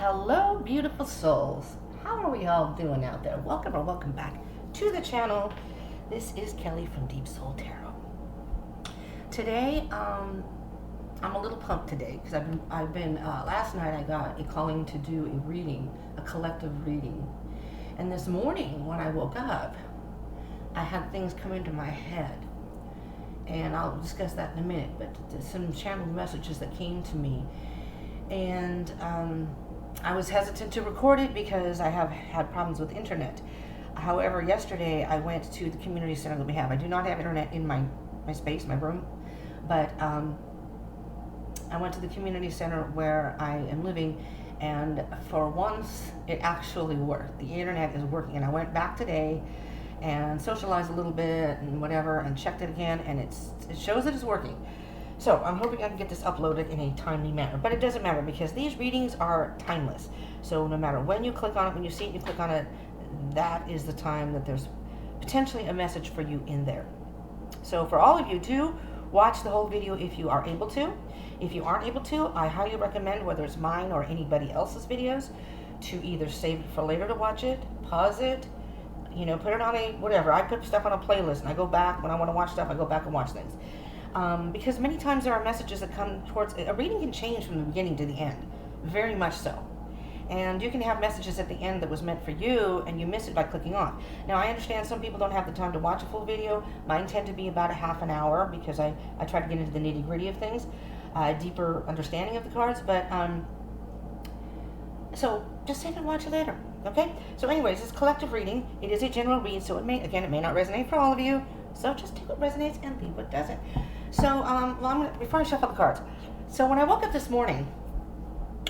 Hello, beautiful souls. How are we all doing out there? Welcome or welcome back to the channel. This is Kelly from Deep Soul Tarot. Today, I'm a little pumped today because last night I got a calling to do a reading, a collective reading. And this morning when I woke up, I had things come into my head. And I'll discuss that in a minute, but some channeled messages that came to me. And I was hesitant to record it because I have had problems with internet. However, yesterday I went to the community center that we have. I do not have internet in my space, my room, but I went to the community center where I am living, and for once it actually worked. The internet is working, and I went back today and socialized a little bit and whatever and checked it again, and it shows that it's working. So I'm hoping I can get this uploaded in a timely manner, but it doesn't matter because these readings are timeless. So no matter when you click on it, when you see it, you click on it, that is the time that there's potentially a message for you in there. So for all of you to watch the whole video if you are able to. If you aren't able to, I highly recommend, whether it's mine or anybody else's videos, to either save it for later to watch it, pause it, put it on a whatever. I put stuff on a playlist and I go back when I want to watch stuff. I go back and watch things. Because many times there are messages that come towards a reading can change from the beginning to the end, very much so. And you can have messages at the end that was meant for you and you miss it by clicking on. Now I understand some people don't have the time to watch a full video. Mine tend to be about a half an hour because I try to get into the nitty gritty of things, deeper understanding of the cards, but so just save it and watch it later. Okay? So anyways, this collective reading, it is a general read, so it may not resonate for all of you. So just take what resonates and leave what doesn't. So, before I shuffle the cards. So when I woke up this morning,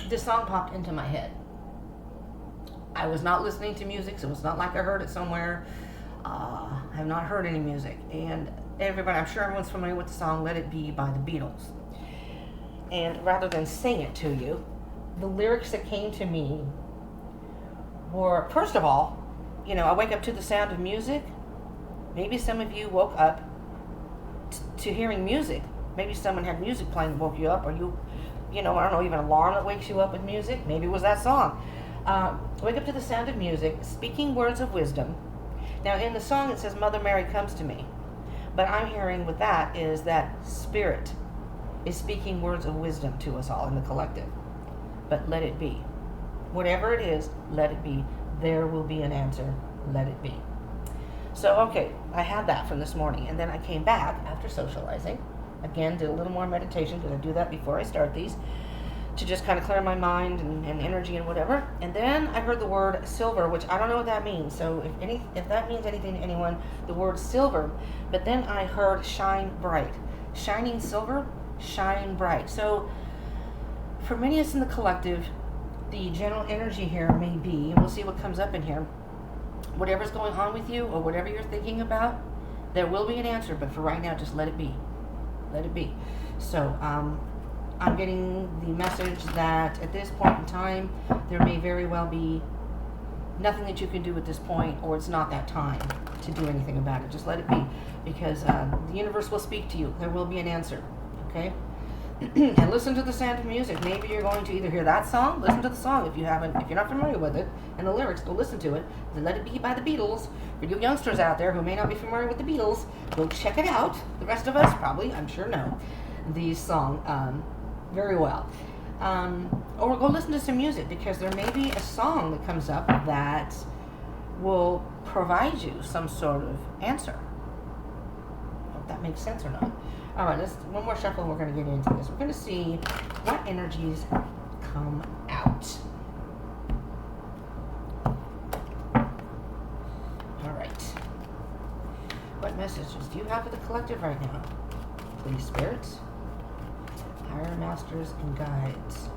this song popped into my head. I was not listening to music, so it's not like I heard it somewhere. I have not heard any music. And everybody, I'm sure everyone's familiar with the song Let It Be by the Beatles. And rather than sing it to you, the lyrics that came to me were, first of all, I wake up to the sound of music. Maybe some of you woke up to hearing music. Maybe someone had music playing that woke you up, or I don't know, even an alarm that wakes you up with music. Maybe it was that song. Wake up to the sound of music, speaking words of wisdom. Now in the song it says Mother Mary comes to me, but I'm hearing with that is that Spirit is speaking words of wisdom to us all in the collective. But let it be. Whatever it is, let it be. There will be an answer. Let it be. So, okay, I had that from this morning, and then I came back after socializing. Again, did a little more meditation, because I do that before I start these, to just kind of clear my mind and energy and whatever. And then I heard the word silver, which I don't know what that means. So if that means anything to anyone, the word silver. But then I heard shine bright. Shining silver, shine bright. So for many of us in the collective, the general energy here may be, and we'll see what comes up in here, whatever's going on with you or whatever you're thinking about, there will be an answer, but for right now, just let it be. Let it be. So, I'm getting the message that at this point in time, there may very well be nothing that you can do at this point, or it's not that time to do anything about it. Just let it be, because the universe will speak to you. There will be an answer, okay? And listen to the sound of music. Maybe you're going to either hear that song, listen to the song if you're not familiar with it, and the lyrics, go listen to it. Let It Be by the Beatles. For you youngsters out there who may not be familiar with the Beatles, go check it out. The rest of us probably, I'm sure, know the song very well. Or go listen to some music, because there may be a song that comes up that will provide you some sort of answer. I hope that makes sense or not. All right, let's one more shuffle and we're going to get into this. We're going to see what energies come out. All right. What messages do you have for the collective right now? Please, spirits, higher masters, and guides.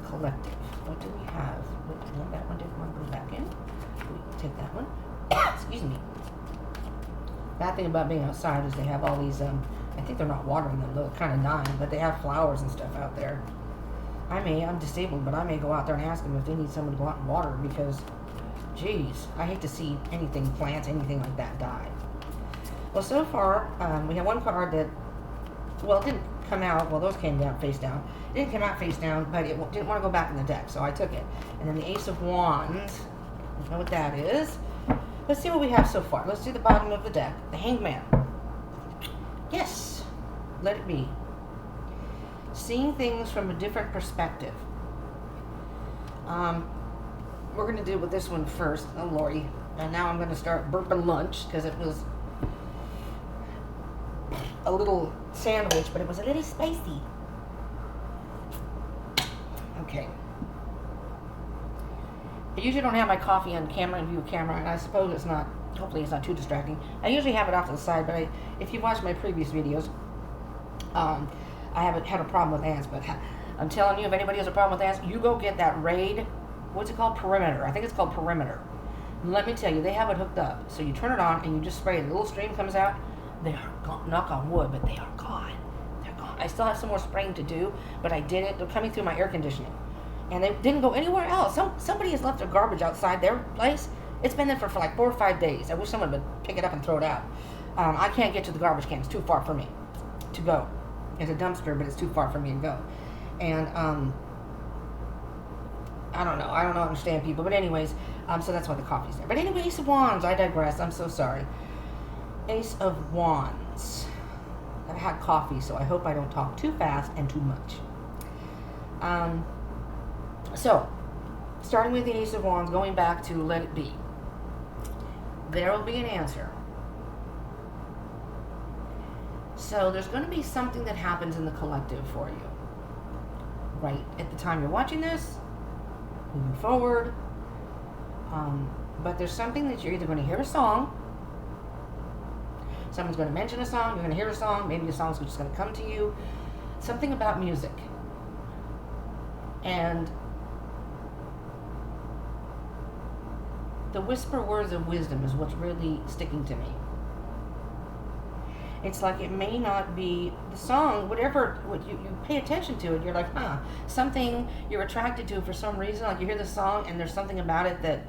Collective. What do we have? No, that one didn't want to go back in. We take that one. Excuse me. Bad thing about being outside is they have all these, I think they're not watering them, they're kind of dying, but they have flowers and stuff out there. I'm disabled, but I may go out there and ask them if they need someone to go out and water, because, geez, I hate to see anything, plants, anything like that die. Well, so far, we have one card that, well, it didn't come out. Well, those came down face down. It didn't come out face down, but it didn't want to go back in the deck, so I took it. And then the Ace of Wands. I don't know what that is. Let's see what we have so far. Let's do the bottom of the deck. The Hangman. Yes. Let it be. Seeing things from a different perspective. We're going to deal with this one first. Oh, Lori. And now I'm going to start burping lunch because it was a little sandwich, but it was a little spicy. Okay. I usually don't have my coffee on camera and view camera, and I suppose it's not, hopefully it's not too distracting. I usually have it off to the side, but if you watch my previous videos, I haven't had a problem with ants, but I'm telling you, if anybody has a problem with ants, you go get that Raid, what's it called? Perimeter. I think it's called Perimeter. And let me tell you, they have it hooked up. So you turn it on and you just spray it. A little stream comes out. They are gone. Knock on wood, but they are gone. They're gone. I still have some more spraying to do, but I did it. They're coming through my air conditioning. And they didn't go anywhere else. Somebody has left their garbage outside their place. It's been there for like 4 or 5 days. I wish someone would pick it up and throw it out. I can't get to the garbage can. It's too far for me to go. It's a dumpster, but it's too far for me to go. And I don't know. I don't understand people. But anyways, so that's why the coffee's there. But anyway, Ace of Wands. I digress. I'm so sorry. Ace of Wands. I've had coffee, so I hope I don't talk too fast and too much. So, starting with the Ace of Wands, going back to Let It Be. There will be an answer. So, there's going to be something that happens in the collective for you. Right at the time you're watching this, moving forward. But there's something that you're either going to hear a song. Someone's going to mention a song. You're going to hear a song. Maybe the song's just going to come to you. Something about music. And the whisper words of wisdom is what's really sticking to me. It's like it may not be the song, whatever, what you pay attention to it, you're like, something you're attracted to for some reason, like you hear the song and there's something about it that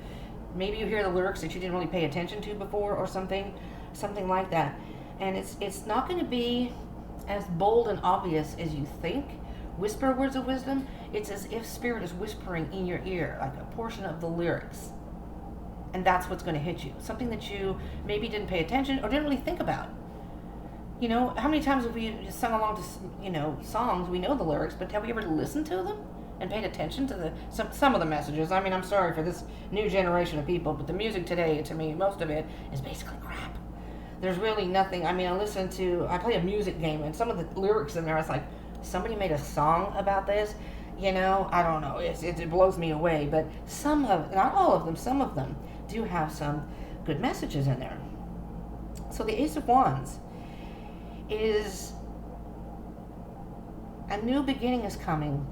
maybe you hear the lyrics that you didn't really pay attention to before or something like that. And it's not going to be as bold and obvious as you think. Whisper words of wisdom, it's as if Spirit is whispering in your ear, like a portion of the lyrics. And that's what's going to hit you. Something that you maybe didn't pay attention or didn't really think about. You know, how many times have we sung along to, songs, we know the lyrics, but have we ever listened to them and paid attention to some of the messages? I mean, I'm sorry for this new generation of people, but the music today, to me, most of it is basically crap. There's really nothing. I mean, I play a music game, and some of the lyrics in there, it's like, somebody made a song about this? I don't know. It blows me away, but not all of them, some of them do have some good messages in there. So the Ace of Wands is a new beginning is coming,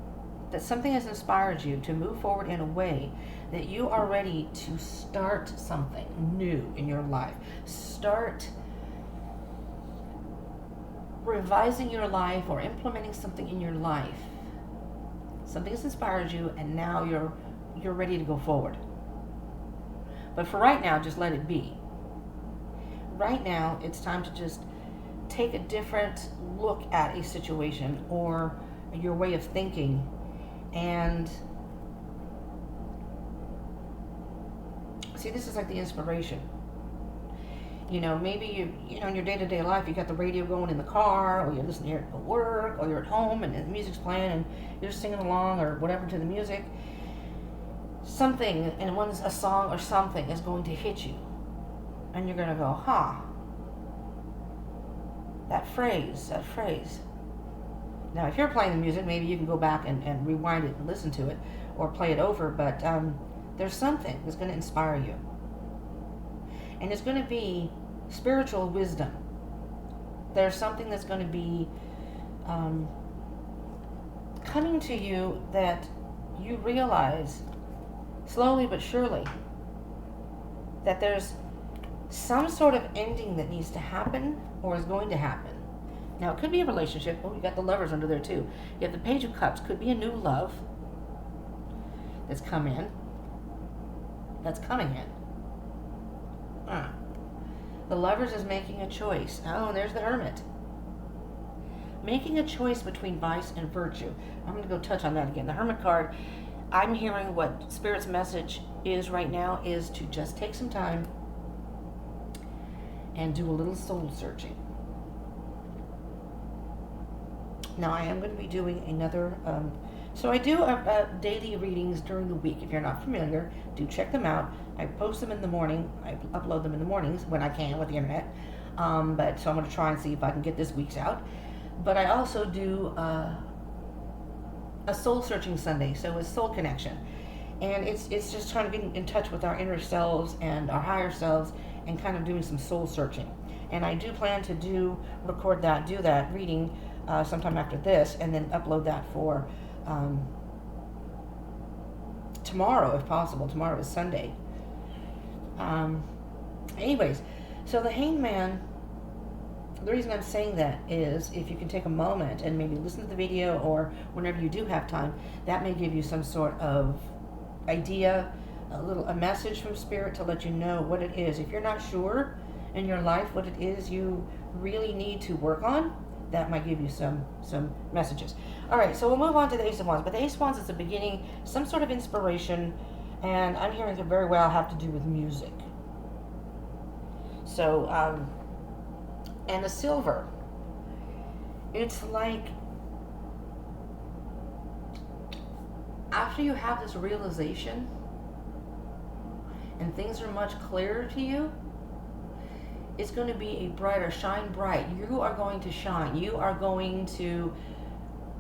that something has inspired you to move forward in a way that you are ready to start something new in your life. Start revising your life or implementing something in your life. Something has inspired you and now you're ready to go forward. But for right now, just let it be. Right now, it's time to just take a different look at a situation or your way of thinking and see, this is like the inspiration. Maybe you in your day-to-day life, you got the radio going in the car, or you're listening here at work, or you're at home and the music's playing and you're just singing along or whatever to the music. Something, and a song or something is going to hit you. And you're going to go, that phrase. Now, if you're playing the music, maybe you can go back and rewind it and listen to it or play it over, but there's something that's going to inspire you. And it's going to be spiritual wisdom. There's something that's going to be coming to you that you realize slowly but surely that there's some sort of ending that needs to happen or is going to happen. Now, it could be a relationship. Oh, you got the Lovers under there too. You have the Page of Cups. Could be a new love that's coming in. The Lovers is making a choice. Oh, and there's the Hermit. making a choice between vice and virtue. I'm going to go touch on that again. The Hermit card, I'm hearing what Spirit's message is right now is to just take some time and do a little soul searching. Now, I am going to be doing another, so I do daily readings during the week. If you're not familiar, do check them out. I post them in the morning. I upload them in the mornings when I can with the internet. But so I'm going to try and see if I can get this week's out. But I also do a soul searching Sunday, so it's soul connection. And it's just trying to get in touch with our inner selves and our higher selves and kind of doing some soul searching. And I do plan to do that reading sometime after this, and then upload that for tomorrow if possible. Tomorrow is Sunday. Anyways, so the Hanged Man, the reason I'm saying that is if you can take a moment and maybe listen to the video, or whenever you do have time, that may give you some sort of idea, a message from Spirit to let you know what it is. If you're not sure in your life what it is you really need to work on, that might give you some messages. All right, so we'll move on to the Ace of Wands. But the Ace of Wands is the beginning, some sort of inspiration, and I'm hearing it very well have to do with music. So, and the Silver, it's like after you have this realization and things are much clearer to you, it's going to be a brighter, shine bright. You are going to shine. You are going to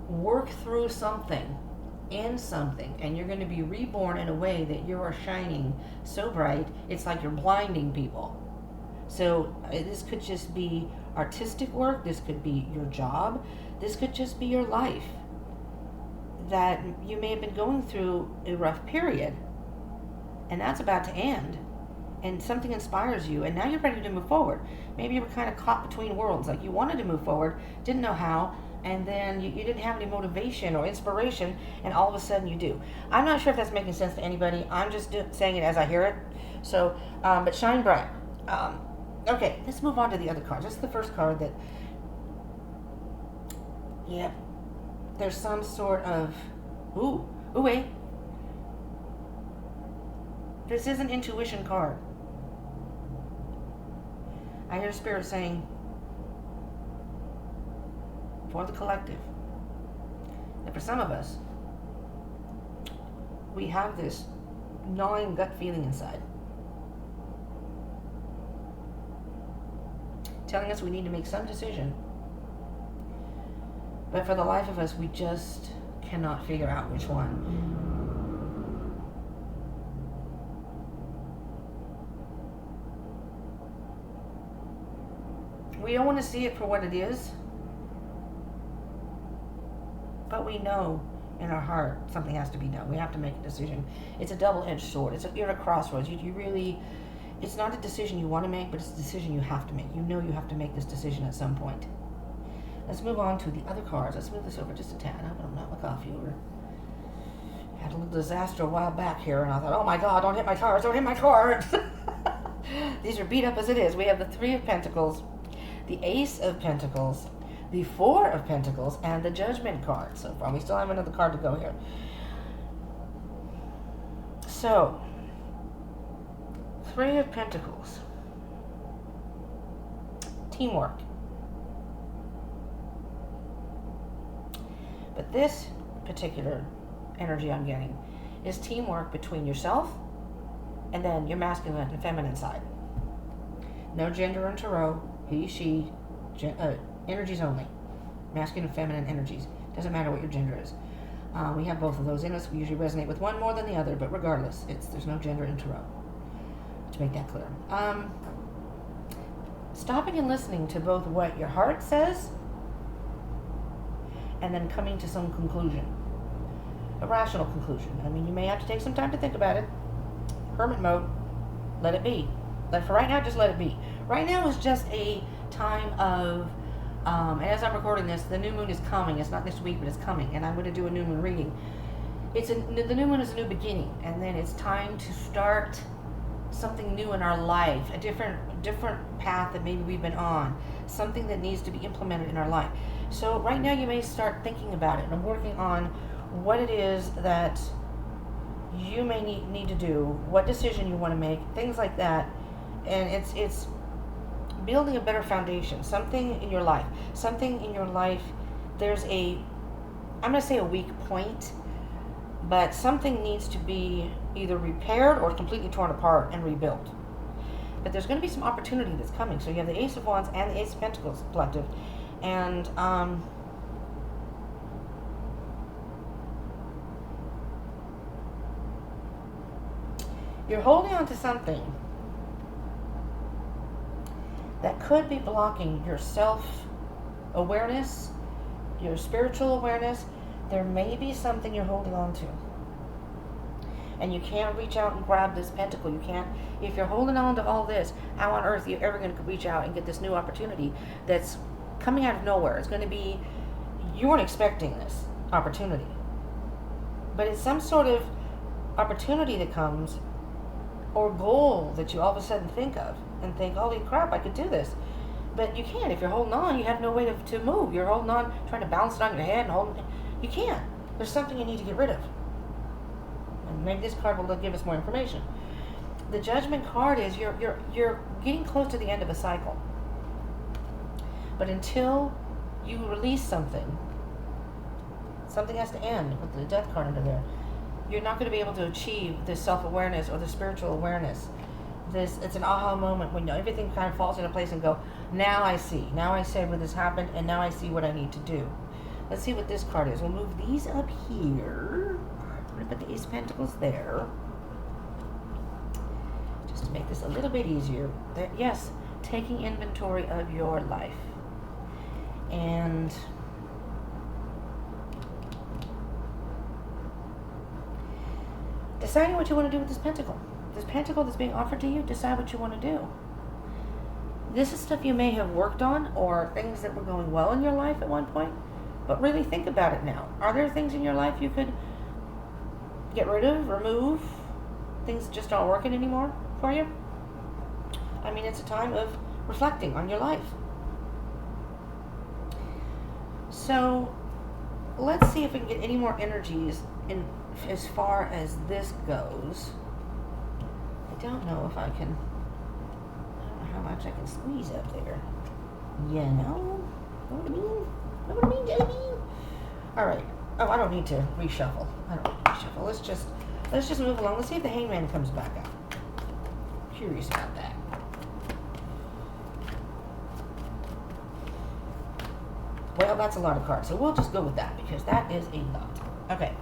work through something, in something, and you're going to be reborn in a way that you are shining so bright, it's like you're blinding people. So this could just be artistic work. This could be your job. This could just be your life. That you may have been going through a rough period, and that's about to end. And something inspires you, and now you're ready to move forward. Maybe you were kind of caught between worlds, like you wanted to move forward, didn't know how, and then you didn't have any motivation or inspiration, and all of a sudden you do. I'm not sure if that's making sense to anybody. I'm just saying it as I hear it. So, but shine bright. Okay, let's move on to the other cards. This is the first card that, yeah, there's some sort of, wait. This is an intuition card. I hear Spirit saying, for the collective, that for some of us, we have this gnawing gut feeling inside, telling us we need to make some decision. But for the life of us, we just cannot figure out which one. We don't want to see it for what it is, but we know in our heart something has to be done. We have to make a decision. It's a double-edged sword. You're at a crossroads. You really, it's not a decision you want to make, but it's a decision you have to make. You know you have to make this decision at some point. Let's move on to the other cards. Let's move this over just a tad. I hope I'm not my coffee over. Had a little disaster a while back here, and I thought, oh my God, don't hit my cards, don't hit my cards. These are beat up as it is. We have the Three of Pentacles, the Ace of Pentacles, the Four of Pentacles, and the Judgment card. So far, we still have another card to go here. So, Three of Pentacles. Teamwork. But this particular energy I'm getting is teamwork between yourself and then your masculine and feminine side. No gender in tarot. He, she, energies only. Masculine and feminine energies. Doesn't matter what your gender is. We have both of those in us. We usually resonate with one more than the other, but regardless, there's no gender in tarot. To make that clear. Stopping and listening to both what your heart says and then coming to some conclusion. A rational conclusion. I mean, you may have to take some time to think about it. Hermit mode. Let it be. For right now, just let it be. Right now is just a time of, and as I'm recording this, the new moon is coming. It's not this week, but it's coming. And I'm going to do a new moon reading. The new moon is a new beginning. And then it's time to start something new in our life. A different path that maybe we've been on. something that needs to be implemented in our life. So right now you may start thinking about it and working on what it is that you may need to do, what decision you want to make, things like that. And it's building a better foundation, something in your life. There's I'm going to say a weak point, but something needs to be either repaired or completely torn apart and rebuilt. But there's going to be some opportunity that's coming. So you have the Ace of Wands and the Ace of Pentacles collective. And you're holding on to something that could be blocking your self-awareness, your spiritual awareness. There may be something you're holding on to. And you can't reach out and grab this pentacle. You can't, if you're holding on to all this, how on earth are you ever going to reach out and get this new opportunity that's coming out of nowhere? It's going to be, you weren't expecting this opportunity. But it's some sort of opportunity that comes, or goal that you all of a sudden think of and think, holy crap, I could do this. But you can't. If you're holding on, you have no way to move. You're holding on, trying to balance it on your head and holding. You can't. There's something you need to get rid of. And maybe this card will give us more information. The Judgment card is you're getting close to the end of a cycle. But until you release something has to end with the Death card under there. You're not going to be able to achieve this self-awareness or the spiritual awareness. It's an aha moment when everything kind of falls into place and go, now I see. Now I say when this happened, and now I see what I need to do. Let's see what this card is. We'll move these up here. I'm going to put the Ace of Pentacles there. Just to make this a little bit easier. Yes, taking inventory of your life. And deciding what you want to do with this pentacle. This pentacle that's being offered to you, decide what you want to do. This is stuff you may have worked on, or things that were going well in your life at one point, but really think about it now. Are there things in your life you could get rid of, remove, things that just aren't working anymore for you? I mean, it's a time of reflecting on your life. So let's see if we can get any more energies in as far as this goes. I don't know if I don't know how much I can squeeze up there. You know what I mean? Know what I mean, Jelly? Alright. Oh, I don't need to reshuffle. Let's just move along. Let's see if the Hangman comes back up. Curious about that. Well, that's a lot of cards, so we'll just go with that because that is a lot. Okay.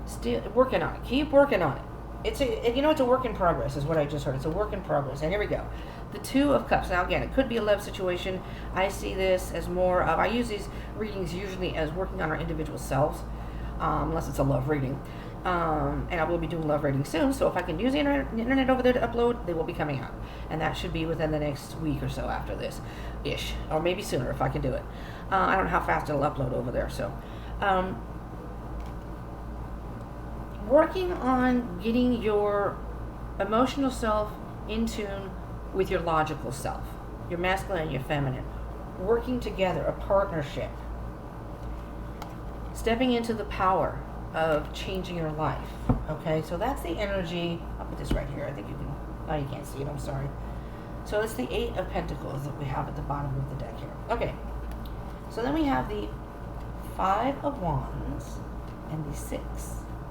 Still working on it. Keep working on it. It's a work in progress is what I just heard. It's a work in progress. And here we go. The Two of Cups. Now again, it could be a love situation. I see this as more of, I use these readings usually as working on our individual selves, unless it's a love reading. And I will be doing love readings soon, so if I can use the internet over there to upload, they will be coming out. And that should be within the next week or so after this-ish. Or maybe sooner if I can do it. I don't know how fast it'll upload over there, so... working on getting your emotional self in tune with your logical self, your masculine and your feminine, working together, a partnership, stepping into the power of changing your life. Okay, so that's the energy. I'll put this right here. I think you can, oh, you can't see it, I'm sorry. So it's the Eight of Pentacles that we have at the bottom of the deck here. Okay, so then we have the Five of Wands and the Six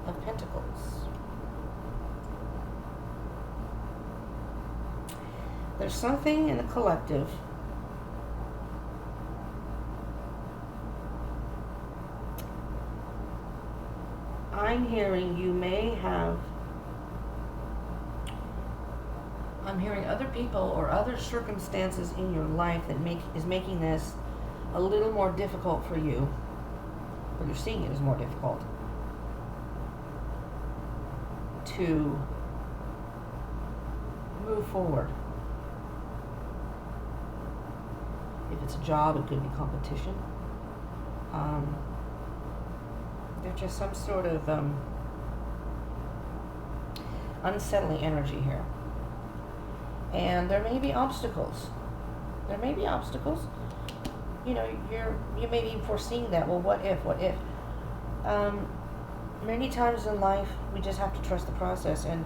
of Pentacles. There's something in the collective I'm hearing I'm hearing other people or other circumstances in your life that is making this a little more difficult for you, or you're seeing it as more difficult to move forward. If it's a job, it could be competition. There's just some sort of unsettling energy here. And there may be obstacles There may be obstacles. You know, you may be foreseeing that. Well, what if? What if? Um, Many times in life, we just have to trust the process. And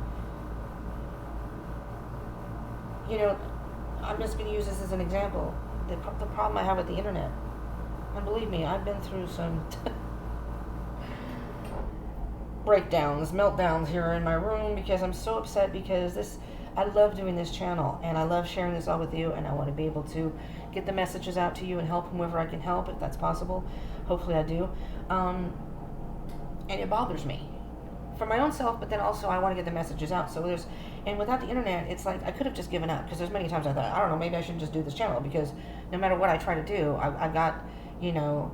you know, I'm just going to use this as an example. The problem I have with the internet, and believe me, I've been through some breakdowns, meltdowns here in my room because I'm so upset because I love doing this channel and I love sharing this all with you, and I want to be able to get the messages out to you and help whomever I can help if that's possible. Hopefully I do. And it bothers me for my own self, but then also I want to get the messages out. And without the internet, it's like I could have just given up, because there's many times I thought, I don't know, maybe I should just do this channel, because no matter what I try to do, I've got, you know,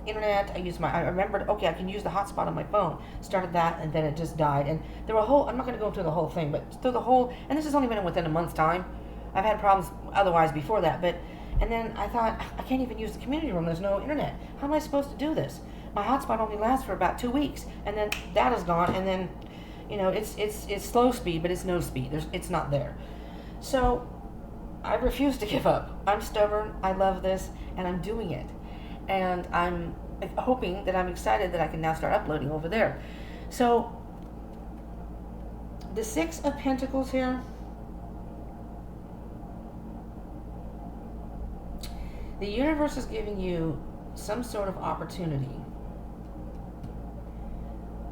internet. I remembered, okay, I can use the hotspot on my phone. Started that, and then it just died. And there were I'm not going to go through the whole thing, but through the whole, and this has only been within a month's time. I've had problems otherwise before that, and then I thought, I can't even use the community room. There's no internet. How am I supposed to do this? My hotspot only lasts for about 2 weeks, and then that is gone, and then, you know, it's slow speed, but it's no speed. It's not there. So I refuse to give up. I'm stubborn. I love this, and I'm doing it. And I'm hoping that I'm excited that I can now start uploading over there. So the Six of Pentacles here, the universe is giving you some sort of opportunity.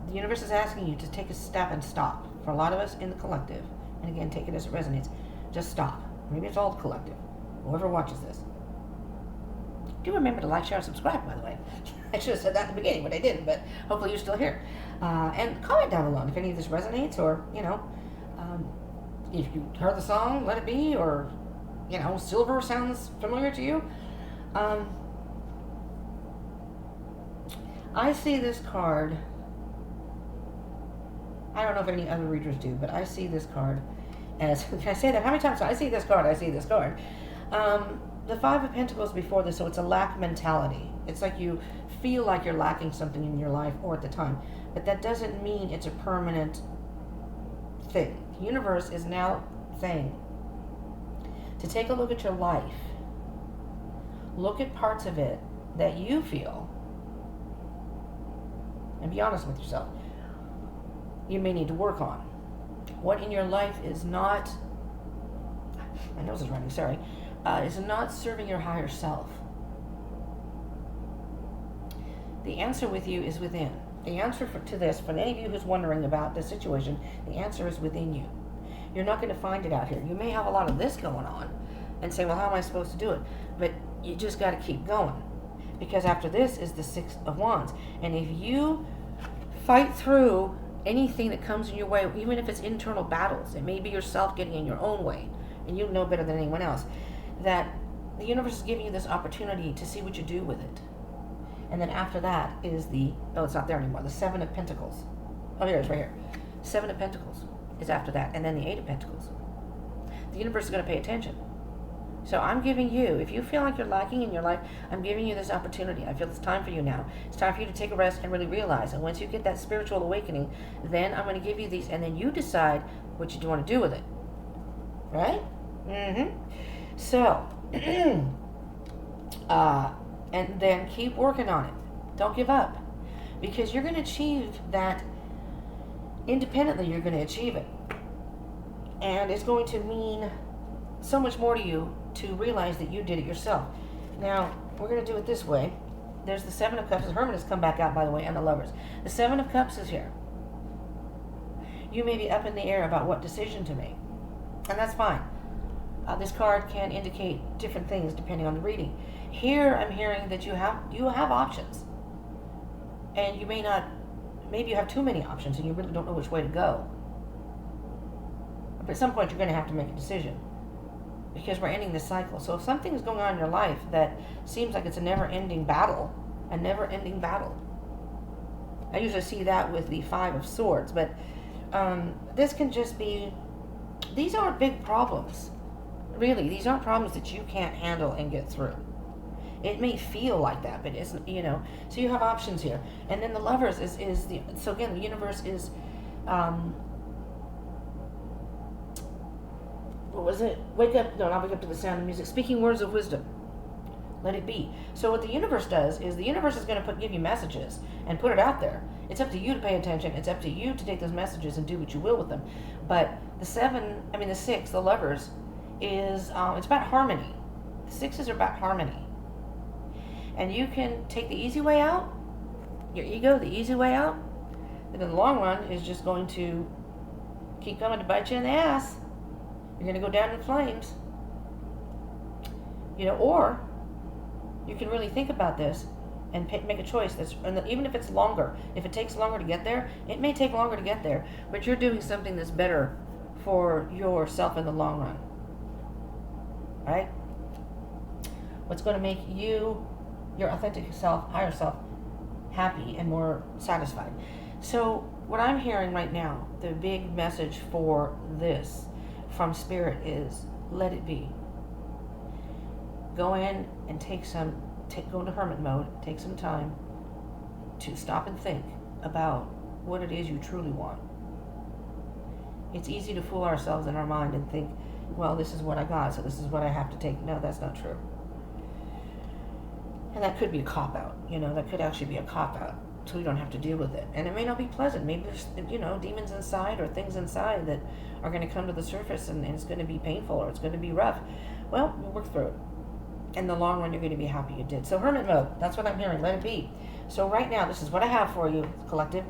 The universe is asking you to take a step and stop. For a lot of us in the collective, and again, take it as it resonates, just stop. Maybe it's all the collective. Whoever watches this. Do remember to like, share, and subscribe, by the way. I should have said that at the beginning, but I didn't, but hopefully you're still here. And comment down below if any of this resonates, or, you know, if you heard the song, Let It Be, or, you know, Silver sounds familiar to you. I see this card, I don't know if any other readers do, but I see this card as, can I say that? How many times? I see this card, I see this card. The Five of Pentacles before this, so it's a lack mentality. It's like you feel like you're lacking something in your life or at the time, but that doesn't mean it's a permanent thing. The universe is now saying to take a look at your life, look at parts of it that you feel, and be honest with yourself, you may need to work on. What in your life is not, my nose is running, sorry, is not serving your higher self. The answer with you is within. The answer to this, for any of you who's wondering about this situation, the answer is within you. You're not going to find it out here. You may have a lot of this going on and say, well, how am I supposed to do it? But you just got to keep going, because after this is the Six of Wands. And if you fight through anything that comes in your way, even if it's internal battles, it may be yourself getting in your own way, and you know better than anyone else, that the universe is giving you this opportunity to see what you do with it. And then after that is it's not there anymore, the Seven of Pentacles. Oh, here it is, right here. Seven of Pentacles is after that, and then the Eight of Pentacles. The universe is going to pay attention. So I'm giving you, if you feel like you're lacking in your life, I'm giving you this opportunity. I feel it's time for you now. It's time for you to take a rest and really realize. And once you get that spiritual awakening, then I'm going to give you these, and then you decide what you want to do with it. Right? Mm-hmm. So, and then keep working on it. Don't give up. Because you're going to achieve that independently. You're going to achieve it. And it's going to mean so much more to you to realize that you did it yourself. Now, we're going to do it this way. There's the Seven of Cups. The Hermit has come back out, by the way, and the Lovers. The Seven of Cups is here. You may be up in the air about what decision to make. And that's fine. This card can indicate different things depending on the reading. Here, I'm hearing that you have options. And you may not, maybe you have too many options and you really don't know which way to go. But at some point, you're going to have to make a decision, because we're ending this cycle. So if something is going on in your life that seems like it's a never-ending battle, I usually see that with the Five of Swords, but this can just be, these aren't big problems. Really, these aren't problems that you can't handle and get through. It may feel like that, but it's, you know, so you have options here. And then the Lovers so again, the universe is, what was it? Wake up, no, not wake up to the sound of music. Speaking words of wisdom. Let it be. So what the universe does is the universe is going to give you messages and put it out there. It's up to you to pay attention. It's up to you to take those messages and do what you will with them. But the six, the lovers, is it's about harmony. The sixes are about harmony. And you can take the easy way out, your ego, the easy way out, and in the long run is just going to keep coming to bite you in the ass. You're going to go down in flames. Or you can really think about this and make a choice even if it's longer, if it takes longer to get there, it may take longer to get there, but you're doing something that's better for yourself in the long run. Right? What's going to make you, your authentic self, higher self, happy and more satisfied. So what I'm hearing right now, the big message for this from Spirit is let it be. Go in and go into hermit mode, take some time to stop and think about what it is you truly want. It's easy to fool ourselves in our mind and think, well, this is what I got, so this is what I have to take. No, that's not true. And that could be a cop-out. That could actually be a cop-out, so we don't have to deal with it. And it may not be pleasant. Maybe there's, demons inside or things inside that are going to come to the surface and it's going to be painful or it's going to be rough. Well, we'll work through it. In the long run, you're going to be happy you did. So hermit mode, that's what I'm hearing. Let it be. So right now, this is what I have for you, collective.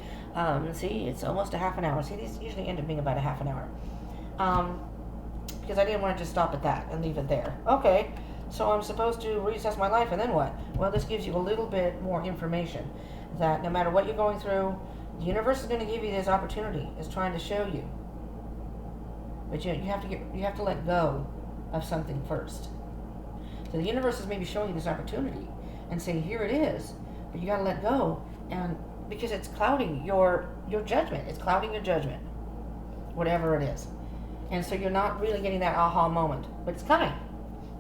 See, it's almost a half an hour. See, these usually end up being about a half an hour. Because I didn't want to just stop at that and leave it there. Okay, so I'm supposed to reassess my life, and then what? Well, this gives you a little bit more information that no matter what you're going through, the universe is going to give you this opportunity. It's trying to show you. But you have to let go of something first. So the universe is maybe showing you this opportunity and saying, here it is, but you got to let go, and because it's clouding your judgment. It's clouding your judgment, whatever it is. And so you're not really getting that aha moment, but it's coming.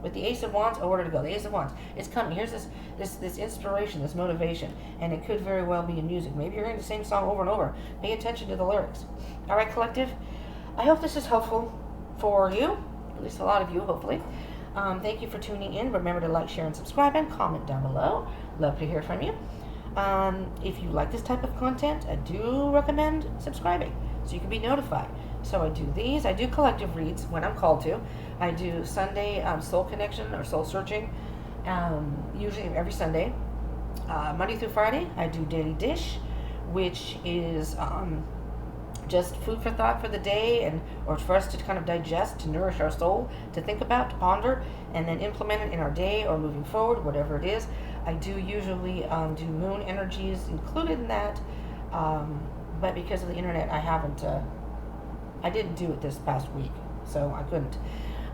With the Ace of Wands, where to go? The Ace of Wands, it's coming. Here's this inspiration, this motivation, and it could very well be in music. Maybe you're hearing the same song over and over. Pay attention to the lyrics. All right, collective, I hope this is helpful for you, at least a lot of you, hopefully. Thank you for tuning in. Remember to like, share, and subscribe, and comment down below. Love to hear from you. If you like this type of content, I do recommend subscribing so you can be notified. So I do these. I do collective reads when I'm called to. I do Sunday soul connection or soul searching, usually every Sunday. Monday through Friday, I do daily dish, which is just food for thought for the day, or for us to kind of digest, to nourish our soul, to think about, to ponder, and then implement it in our day or moving forward, whatever it is. I do usually do moon energies included in that, but because of the internet, I didn't do it this past week, so I couldn't.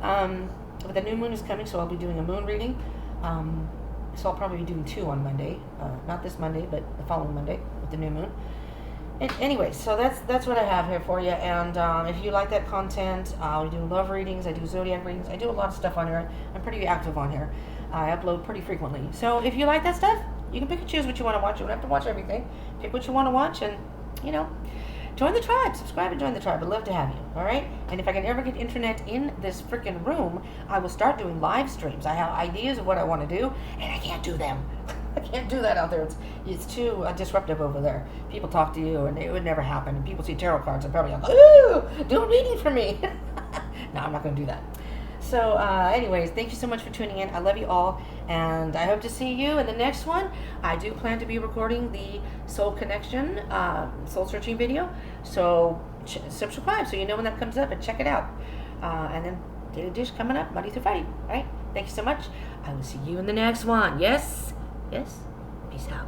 But the new moon is coming, so I'll be doing a moon reading. So I'll probably be doing 2 on Monday, not this Monday, but the following Monday with the new moon. Anyway, so that's what I have here for you. And if you like that content, I do love readings. I do zodiac readings. I do a lot of stuff on here. I'm pretty active on here. I upload pretty frequently. So if you like that stuff, you can pick and choose what you want to watch. You don't have to watch everything. Pick what you want to watch, and join the tribe. Subscribe and join the tribe. I'd love to have you. All right. And if I can ever get internet in this freaking room, I will start doing live streams. I have ideas of what I want to do, and I can't do them. I can't do that out there. It's too disruptive over there. People talk to you, and it would never happen. And people see tarot cards and probably like, ooh, do a reading for me. No, I'm not going to do that. So, anyways, thank you so much for tuning in. I love you all, and I hope to see you in the next one. I do plan to be recording the Soul Connection, Soul Searching video. So, subscribe so you know when that comes up and check it out. And then Daily Dish coming up Monday through Friday. All right. Thank you so much. I will see you in the next one. Yes. Yes. Peace out.